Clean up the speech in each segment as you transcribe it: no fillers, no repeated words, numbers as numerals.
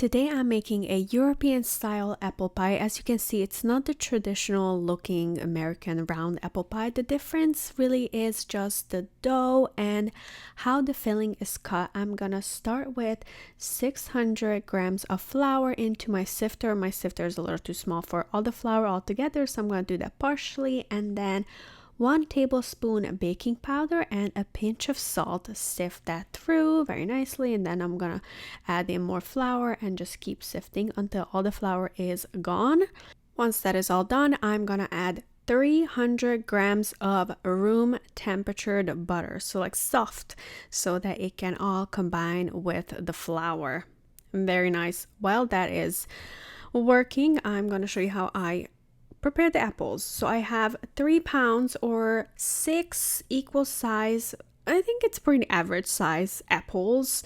Today I'm making a European style apple pie. As you can see, it's not the traditional looking American round apple pie. The difference really is just the dough and how the filling is cut. I'm gonna start with 600 grams of flour into my sifter. My sifter is a little too small for all the flour all together, so I'm gonna do that partially, and then 1 tablespoon baking powder and a pinch of salt. Sift that through very nicely, and then I'm gonna add in more flour and just keep sifting until all the flour is gone. Once that is all done, I'm gonna add 300 grams of room temperatured butter, so like soft, so that it can all combine with the flour. Very nice. While that is working, I'm gonna show you how I prepare the apples. So I have 3 pounds or 6 equal size, I think it's pretty average size apples.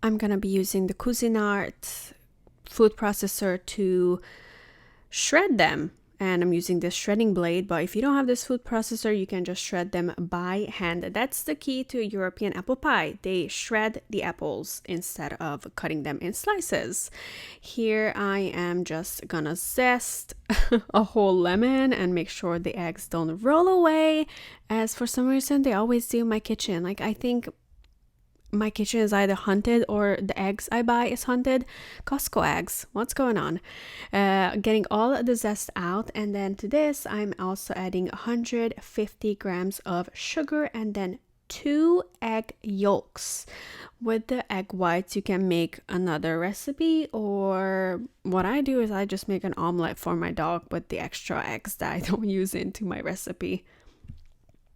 I'm gonna be using the Cuisinart food processor to shred them, and I'm using this shredding blade, but if you don't have this food processor, you can just shred them by hand. That's the key to a European apple pie. They shred the apples instead of cutting them in slices. Here I am just gonna zest a whole lemon and make sure the eggs don't roll away, as for some reason they always do in my kitchen. Like, I think my kitchen is either haunted or the eggs I buy is haunted. Costco eggs, what's going on? Getting all the zest out, and then to this I'm also adding 150 grams of sugar and then 2 egg yolks. With the egg whites you can make another recipe, or what I do is I just make an omelet for my dog with the extra eggs that I don't use into my recipe.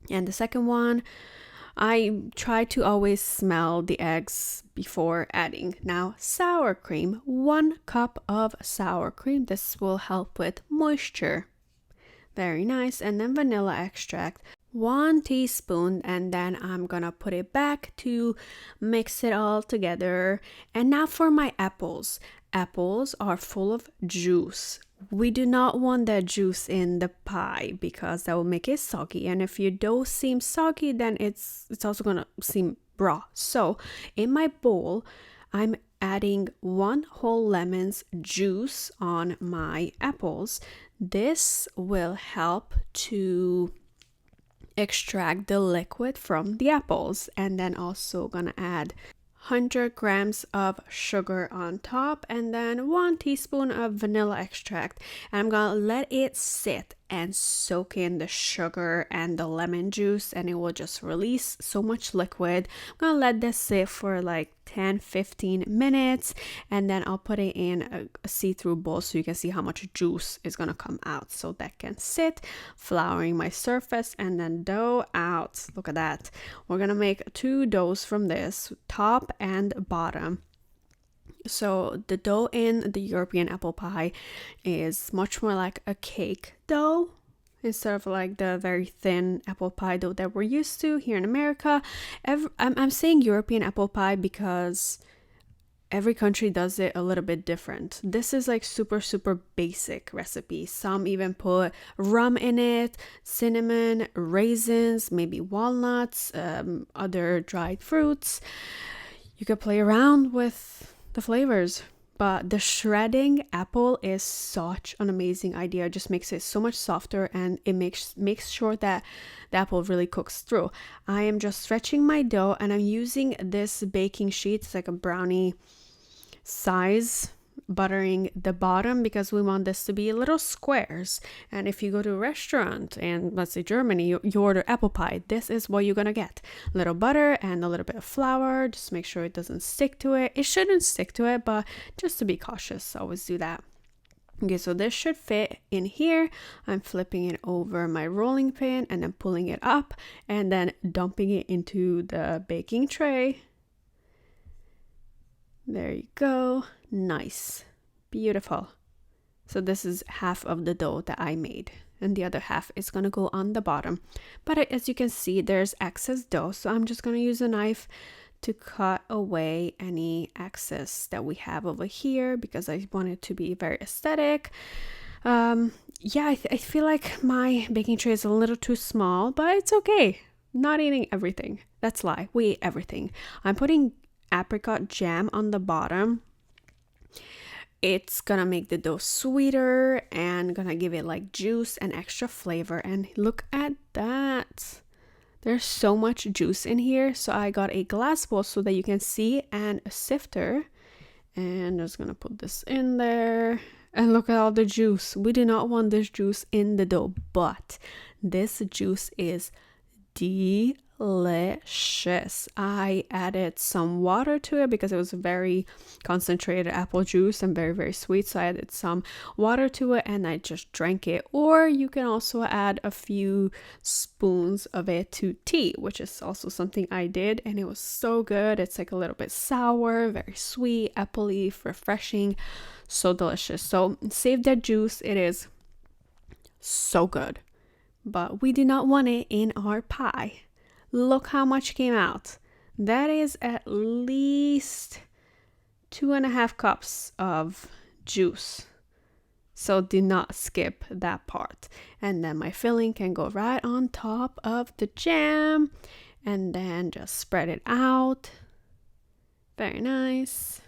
And the second one, I try to always smell the eggs before adding. Now, sour cream, 1 cup of sour cream. This will help with moisture. Very nice. And then vanilla extract, 1 teaspoon, and then I'm gonna put it back to mix it all together. And now for my apples. Apples are full of juice. We do not want that juice in the pie because that will make it soggy, and if your dough seems soggy, then it's also gonna seem raw. So in my bowl I'm adding 1 whole lemon's juice on my apples. This will help to extract the liquid from the apples, and then also gonna add 100 grams of sugar on top, and then 1 teaspoon of vanilla extract. And I'm gonna let it sit and soak in the sugar and the lemon juice, and it will just release so much liquid. I'm gonna let this sit for like 10-15 minutes, and then I'll put it in a see-through bowl so you can see how much juice is gonna come out, so that can sit, flouring my surface, and then dough out. Look at that. We're gonna make 2 doughs from this, top and bottom. So the dough in the European apple pie is much more like a cake dough instead of like the very thin apple pie dough that we're used to here in America. I'm saying European apple pie because every country does it a little bit different. This is like super basic recipe. Some even put rum in it, cinnamon, raisins, maybe walnuts, other dried fruits. You could play around with the flavors, but the shredding apple is such an amazing idea. It just makes it so much softer, and it makes sure that the apple really cooks through. I am just stretching my dough, and I'm using this baking sheet. It's like a brownie size, buttering the bottom because we want this to be little squares. And if you go to a restaurant in, let's say, Germany, you order apple pie, this is what you're gonna get: little butter and a little bit of flour. Just make sure it doesn't stick to it. It shouldn't stick to it, but just to be cautious, always do that. Okay, so this should fit in here. I'm flipping it over my rolling pin and then pulling it up and then dumping it into the baking tray. There you go. Nice. Beautiful. So this is half of the dough that I made, and the other half is going to go on the bottom. But as you can see, there's excess dough, so I'm just going to use a knife to cut away any excess that we have over here because I want it to be very aesthetic. I feel like my baking tray is a little too small, but it's okay. Not eating everything. That's a lie. We eat everything. I'm putting apricot jam on the bottom. It's gonna make the dough sweeter and gonna give it like juice and extra flavor. And look at that. There's so much juice in here. So I got a glass bowl so that you can see, and a sifter. And I'm just gonna put this in there. And look at all the juice. We do not want this juice in the dough, but this juice is delicious. I added some water to it because it was very concentrated apple juice and very, very sweet. So I added some water to it and I just drank it. Or you can also add a few spoons of it to tea, which is also something I did, and it was so good. It's like a little bit sour, very sweet, appley, refreshing, so delicious. So save that juice. It is so good. But we did not want it in our pie. Look how much came out. That is at least 2.5 cups of juice. So do not skip that part. And then my filling can go right on top of the jam. And then just spread it out. Very nice.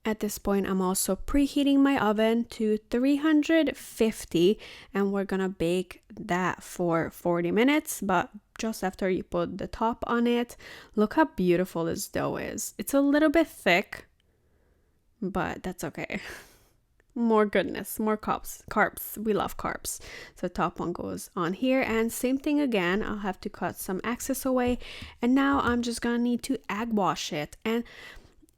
At this point, I'm also preheating my oven to 350, and we're gonna bake that for 40 minutes, but just after you put the top on it. Look how beautiful this dough is. It's a little bit thick, but that's okay. More goodness, more carbs. We love carbs. So top one goes on here, and same thing again. I'll have to cut some excess away, and now I'm just gonna need to egg wash it. And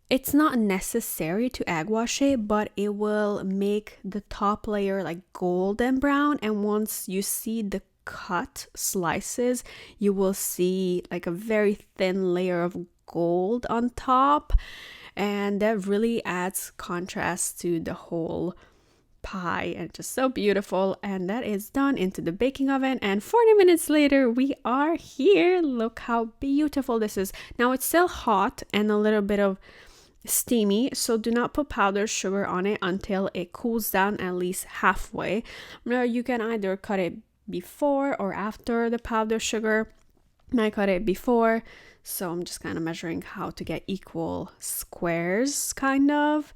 it's not necessary to egg wash it, but it will make the top layer like golden brown. And once you see the cut slices, you will see like a very thin layer of gold on top. And that really adds contrast to the whole pie, and just so beautiful. And that is done into the baking oven, and 40 minutes later we are here. Look how beautiful this is. Now it's still hot and a little bit of steamy, so do not put powdered sugar on it until it cools down at least halfway. Now you can either cut it before or after the powdered sugar. I cut it before, so I'm just kind of measuring how to get equal squares, kind of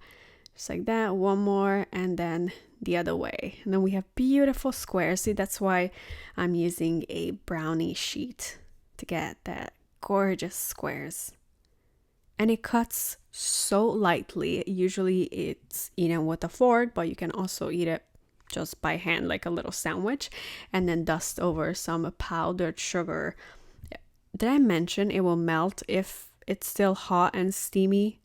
just like that. One more, and then the other way, and then we have beautiful squares. See, that's why I'm using a brownie sheet to get that gorgeous squares. And it cuts so lightly. Usually it's eaten with a fork, but you can also eat it just by hand, like a little sandwich, and then dust over some powdered sugar. Did I mention it will melt if it's still hot and steamy?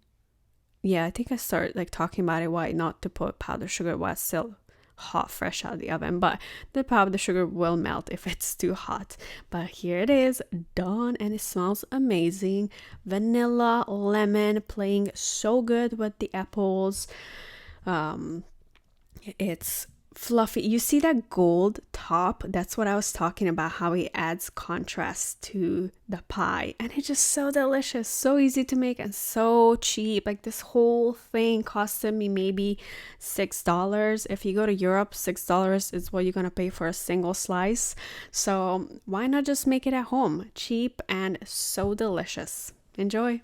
Yeah, I think I started like talking about it, why not to put powdered sugar while it's still hot, fresh out of the oven, but the powdered sugar will melt if it's too hot. But here it is, done, and it smells amazing. Vanilla, lemon, playing so good with the apples. It's fluffy. You see that gold top? That's what I was talking about, how it adds contrast to the pie, and it's just so delicious, so easy to make, and so cheap. Like this whole thing costed me maybe $6. If you go to Europe, $6 is what you're gonna pay for a single slice. So why not just make it at home? Cheap and so delicious. Enjoy.